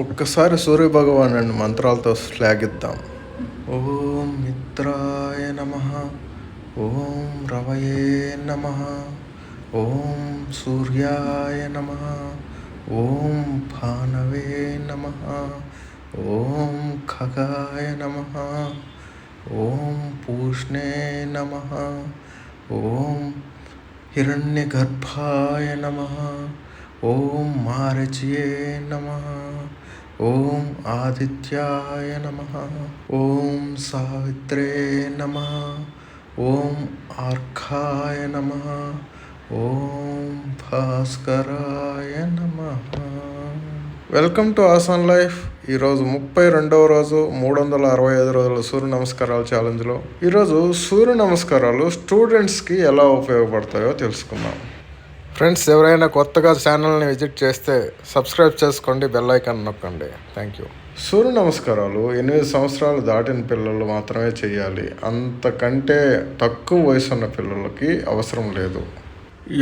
ఒక్కసారి సూర్యభగవాను మంత్రాలతో శ్లాఘిద్దాం. ఓం మిత్రాయ నమః, ఓం రవయే నమః, ఓం సూర్యాయ నమః, ఓం భానవే నమః, ఓం ఖగాయ నమః, ఓం పూష్ణే నమః, ఓం హిరణ్యగర్భాయ నమః, ఓం మారీచయే నమః, ఓం ఆదిత్యాయ నమః, ఓం సావిత్రే నమః, ఓం ఆర్ఘాయ నమః, ఓం భాస్కరాయ నమః. Welcome to Aasan life. ఈరోజు 32వ రోజు 365 రోజుల సూర్య నమస్కారాల ఛాలెంజ్లో ఈరోజు సూర్య నమస్కారాలు స్టూడెంట్స్కి ఎలా ఉపయోగపడతాయో తెలుసుకుందాం. ఫ్రెండ్స్, ఎవరైనా కొత్తగా ఛానల్ని విజిట్ చేస్తే సబ్స్క్రైబ్ చేసుకోండి, బెల్ ఐకాన్ నొక్కండి. Thank you. సూర్య నమస్కారాలు 8 సంవత్సరాలు దాటిన పిల్లలు మాత్రమే చేయాలి. అంతకంటే తక్కువ వయసు ఉన్న పిల్లలకి అవసరం లేదు.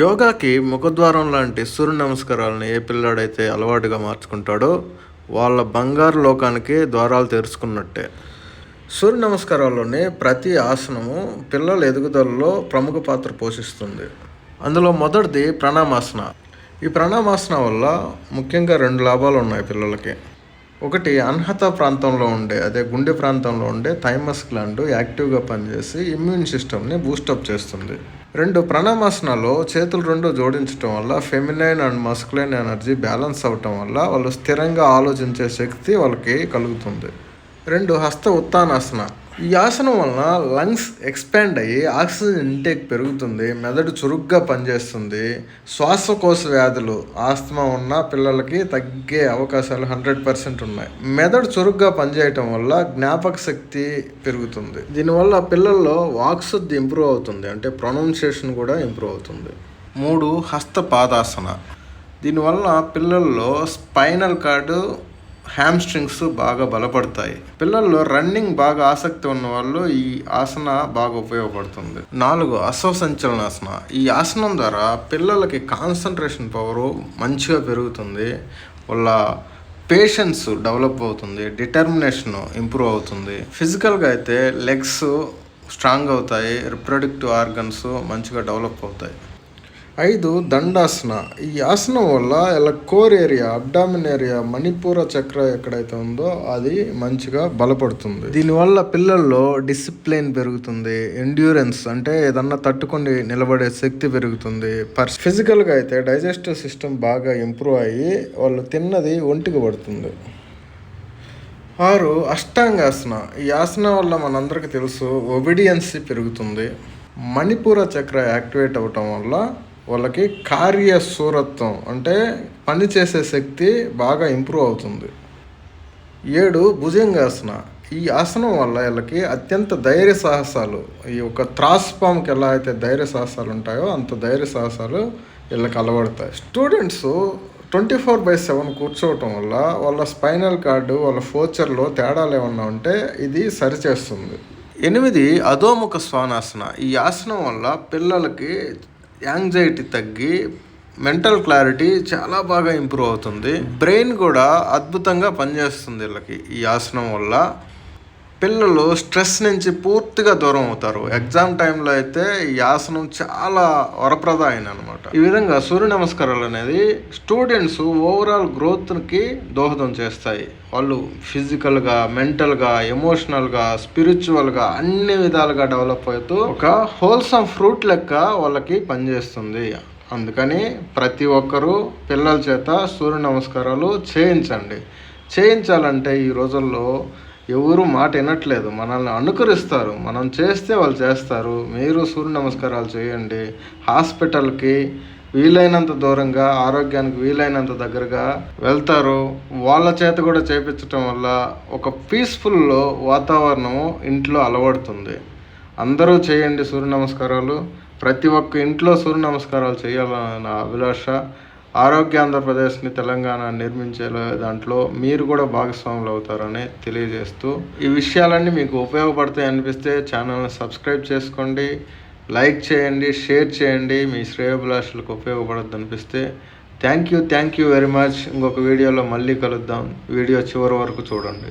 యోగాకి ముఖద్వారం లాంటి సూర్య నమస్కారాలను ఏ పిల్లాడైతే అలవాటుగా మార్చుకుంటాడో వాళ్ళ బంగారు లోకానికి ద్వారాలు తెరుచుకున్నట్టే. సూర్య నమస్కారాల్లోనే ప్రతి ఆసనము పిల్లల ఎదుగుదలలో ప్రముఖ పాత్ర పోషిస్తుంది. అందులో మొదటిది ప్రణామాసన. ఈ ప్రణామాసన వల్ల ముఖ్యంగా 2 లాభాలు ఉన్నాయి పిల్లలకి. ఒకటి, అన్హత ప్రాంతంలో ఉండే అదే గుండె ప్రాంతంలో ఉండే థైమస్ గ్లాండ్ యాక్టివ్గా పనిచేసి ఇమ్యూన్ సిస్టమ్ని బూస్టప్ చేస్తుంది. 2, ప్రణామాసనలో చేతులు 2 జోడించడం వల్ల feminine and masculine energy balance అవటం వల్ల వాళ్ళు స్థిరంగా ఆలోచించే శక్తి వాళ్ళకి కలుగుతుంది. 2, హస్త ఉత్తానాసన. ఈ ఆసనం వలన లంగ్స్ ఎక్స్పాండ్ అయ్యి ఆక్సిజన్ ఇంటేక్ పెరుగుతుంది, మెదడు చురుగ్గా పనిచేస్తుంది. శ్వాసకోశ వ్యాధులు ఆస్తమా ఉన్న పిల్లలకి తగ్గే అవకాశాలు 100% ఉన్నాయి. మెదడు చురుగ్గా పనిచేయటం వల్ల జ్ఞాపక శక్తి పెరుగుతుంది. దీనివల్ల పిల్లల్లో వాక్శుద్ధి ఇంప్రూవ్ అవుతుంది, అంటే ప్రొనౌన్సియేషన్ కూడా ఇంప్రూవ్ అవుతుంది. 3, హస్త పాదాసన. దీనివల్ల పిల్లల్లో స్పైనల్ కార్డు, హ్యామ్స్ట్రింగ్స్ బాగా బలపడతాయి. పిల్లల్లో రన్నింగ్ బాగా ఆసక్తి ఉన్న వాళ్ళు ఈ ఆసన బాగా ఉపయోగపడుతుంది. 4, అశ్వసంచలనాసన. ఈ ఆసనం ద్వారా పిల్లలకి కాన్సన్ట్రేషన్ పవరు మంచిగా పెరుగుతుంది, వాళ్ళ పేషెన్స్ డెవలప్ అవుతుంది, డిటర్మినేషన్ ఇంప్రూవ్ అవుతుంది. ఫిజికల్గా అయితే లెగ్స్ స్ట్రాంగ్ అవుతాయి, రిప్రొడక్టివ్ ఆర్గన్స్ మంచిగా డెవలప్ అవుతాయి. 5, దండాసన. ఈ ఆసనం వల్ల ఇలా కోర్ ఏరియా, అబ్డామిన్ ఏరియా, మణిపూర చక్ర ఎక్కడైతే ఉందో అది మంచిగా బలపడుతుంది. దీనివల్ల పిల్లల్లో డిసిప్లిన్ పెరుగుతుంది, ఎండ్యూరెన్స్ అంటే ఏదన్నా తట్టుకొని నిలబడే శక్తి పెరుగుతుంది. ఫిజికల్గా అయితే డైజెస్టివ్ సిస్టమ్ బాగా ఇంప్రూవ్ అయ్యి వాళ్ళు తిన్నది ఒంటికి పడుతుంది. 6, అష్టాంగాసన. ఈ ఆసనం వల్ల మనందరికీ తెలుసు ఒబిడియన్సీ పెరుగుతుంది. మణిపూర చక్ర యాక్టివేట్ అవటం వల్ల వాళ్ళకి కార్యశూరత్వం అంటే పనిచేసే శక్తి బాగా ఇంప్రూవ్ అవుతుంది. 7, భుజంగాసన. ఈ ఆసనం వల్ల వీళ్ళకి అత్యంత ధైర్య సాహసాలు, ఈ ఒక త్రాస్పామ్కి ఎలా అయితే ధైర్య సాహసాలు ఉంటాయో అంత ధైర్య సాహసాలు వీళ్ళకి అలవడతాయి. స్టూడెంట్స్ 24/7 కూర్చోవటం వల్ల వాళ్ళ స్పైనల్ కార్డు, వాళ్ళ ఫ్యూచర్లో తేడాలు ఏమన్నా ఉంటే ఇది సరిచేస్తుంది. 8, అధోముఖ శ్వానాసన. ఈ ఆసనం వల్ల పిల్లలకి యాంగ్జైటీ తగ్గి మెంటల్ క్లారిటీ చాలా బాగా ఇంప్రూవ్ అవుతుంది. బ్రెయిన్ కూడా అద్భుతంగా పనిచేస్తుంది వీళ్ళకి. ఈ ఆసనం వల్ల పిల్లలు స్ట్రెస్ నుంచి పూర్తిగా దూరం అవుతారు. ఎగ్జామ్ టైంలో అయితే ఈ ఆసనం చాలా వరప్రదాయం అనమాట. ఈ విధంగా సూర్య నమస్కారాలు అనేది స్టూడెంట్స్ ఓవరాల్ గ్రోత్కి దోహదం చేస్తాయి. వాళ్ళు ఫిజికల్గా, మెంటల్గా, ఎమోషనల్గా, స్పిరిచువల్గా అన్ని విధాలుగా డెవలప్ అవుతూ ఒక హోల్సమ్ ఫ్రూట్ లెక్క వాళ్ళకి పనిచేస్తుంది. అందుకని ప్రతి ఒక్కరూ పిల్లల చేత సూర్య నమస్కారాలు చేయించాలంటే ఈ రోజుల్లో ఎవరు మాట వినట్లేదు, మనల్ని అనుకరిస్తారు. మనం చేస్తే వాళ్ళు చేస్తారు. మీరు సూర్య నమస్కారాలు చేయండి. హాస్పిటల్కి వీలైనంత దూరంగా, ఆరోగ్యానికి వీలైనంత దగ్గరగా వెళ్తారు. వాళ్ళ చేత కూడా చేయించడం వల్ల ఒక పీస్ఫుల్ వాతావరణం ఇంట్లో అలవడుతుంది. అందరూ చేయండి సూర్య నమస్కారాలు. ప్రతి ఒక్క ఇంట్లో సూర్య నమస్కారాలు చేయాలన్న నా అభిలాష. ఆరోగ్య ఆంధ్రప్రదేశ్ని తెలంగాణ నిర్మించే దాంట్లో మీరు కూడా భాగస్వాములు అవుతారని తెలియజేస్తూ, ఈ విషయాలన్నీ మీకు ఉపయోగపడతాయి అనిపిస్తే ఛానల్ని సబ్స్క్రైబ్ చేసుకోండి, లైక్ చేయండి, షేర్ చేయండి. మీ శ్రేయోభిలాషులకు ఉపయోగపడద్దు అనిపిస్తే థ్యాంక్ యూ వెరీ మచ్. ఇంకొక వీడియోలో మళ్ళీ కలుద్దాం. వీడియో చివరి వరకు చూడండి.